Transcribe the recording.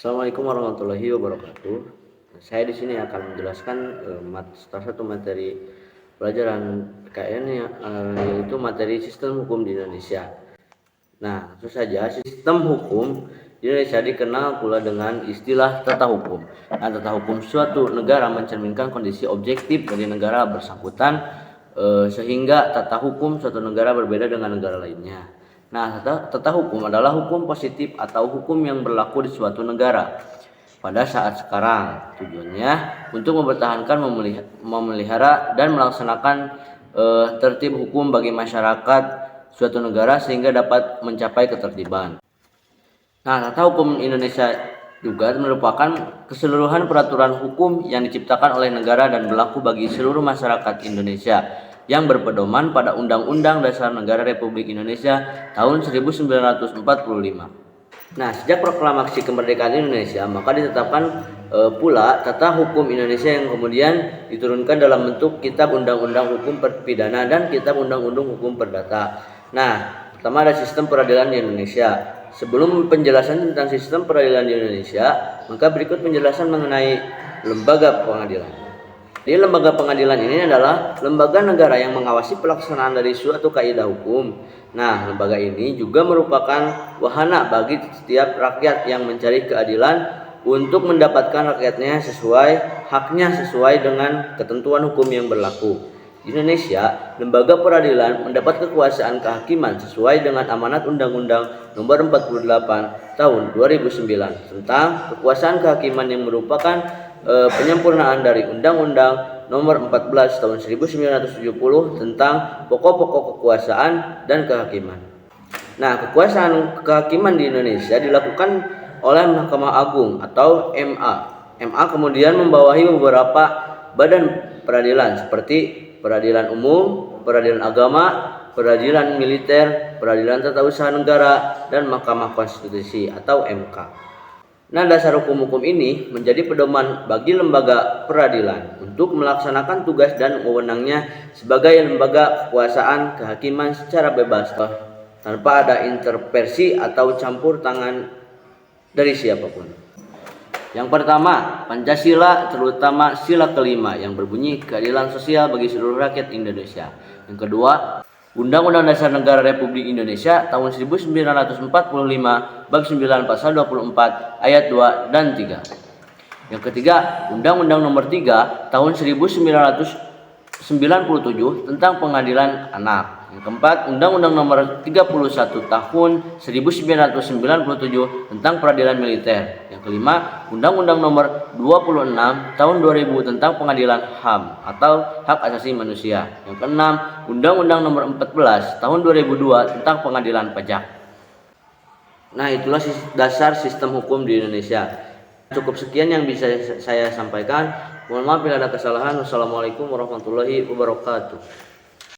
Assalamualaikum warahmatullahi wabarakatuh. Saya di sini akan menjelaskan salah satu materi pelajaran PKN yaitu materi sistem hukum di Indonesia. Nah, langsung saja, sistem hukum di Indonesia dikenal pula dengan istilah tata hukum. Nah, tata hukum suatu negara mencerminkan kondisi objektif dari negara bersangkutan sehingga tata hukum suatu negara berbeda dengan negara lainnya. Nah, tata hukum adalah hukum positif atau hukum yang berlaku di suatu negara pada saat sekarang. Tujuannya untuk mempertahankan, memelihara dan melaksanakan tertib hukum bagi masyarakat suatu negara sehingga dapat mencapai ketertiban. Nah, tata hukum Indonesia juga merupakan keseluruhan peraturan hukum yang diciptakan oleh negara dan berlaku bagi seluruh masyarakat Indonesia yang berpedoman pada Undang-Undang Dasar Negara Republik Indonesia tahun 1945. Nah, sejak proklamasi kemerdekaan Indonesia, maka ditetapkan pula tata hukum Indonesia yang kemudian diturunkan dalam bentuk Kitab Undang-Undang Hukum Pidana dan Kitab Undang-Undang Hukum Perdata. Nah, pertama ada sistem peradilan di Indonesia. Sebelum penjelasan tentang sistem peradilan di Indonesia, maka berikut penjelasan mengenai lembaga pengadilan. Jadi lembaga pengadilan ini adalah lembaga negara yang mengawasi pelaksanaan dari suatu kaidah hukum. Nah, lembaga ini juga merupakan wahana bagi setiap rakyat yang mencari keadilan untuk mendapatkan haknya sesuai dengan ketentuan hukum yang berlaku. Di Indonesia, lembaga peradilan mendapat kekuasaan kehakiman sesuai dengan amanat Undang-Undang Nomor 48 Tahun 2009 tentang kekuasaan kehakiman yang merupakan penyempurnaan dari Undang-Undang Nomor 14 Tahun 1970 tentang pokok-pokok kekuasaan dan kehakiman. Nah, kekuasaan kehakiman di Indonesia dilakukan oleh Mahkamah Agung atau MA. MA kemudian membawahi beberapa badan peradilan seperti peradilan umum, peradilan agama, peradilan militer, peradilan tata usaha negara, dan Mahkamah Konstitusi atau MK. Nah, dasar hukum-hukum ini menjadi pedoman bagi lembaga peradilan untuk melaksanakan tugas dan wewenangnya sebagai lembaga kekuasaan kehakiman secara bebas tanpa ada intervensi atau campur tangan dari siapapun. Yang pertama, Pancasila, terutama sila kelima yang berbunyi keadilan sosial bagi seluruh rakyat Indonesia. Yang kedua, Undang-Undang Dasar Negara Republik Indonesia tahun 1945 bab 9 pasal 24 ayat 2 dan 3. Yang ketiga, Undang-Undang Nomor 3 tahun 1997 tentang Pengadilan Anak. Yang keempat, Undang-Undang Nomor 31 tahun 1997 tentang Peradilan Militer. Yang kelima, Undang-Undang Nomor 26 tahun 2000 tentang Pengadilan HAM atau Hak Asasi Manusia. Yang keenam, Undang-Undang Nomor 14 tahun 2002 tentang Pengadilan Pajak. Nah, itulah dasar sistem hukum di Indonesia. Cukup sekian yang bisa saya sampaikan. Mohon maaf bila ada kesalahan. Wassalamualaikum warahmatullahi wabarakatuh.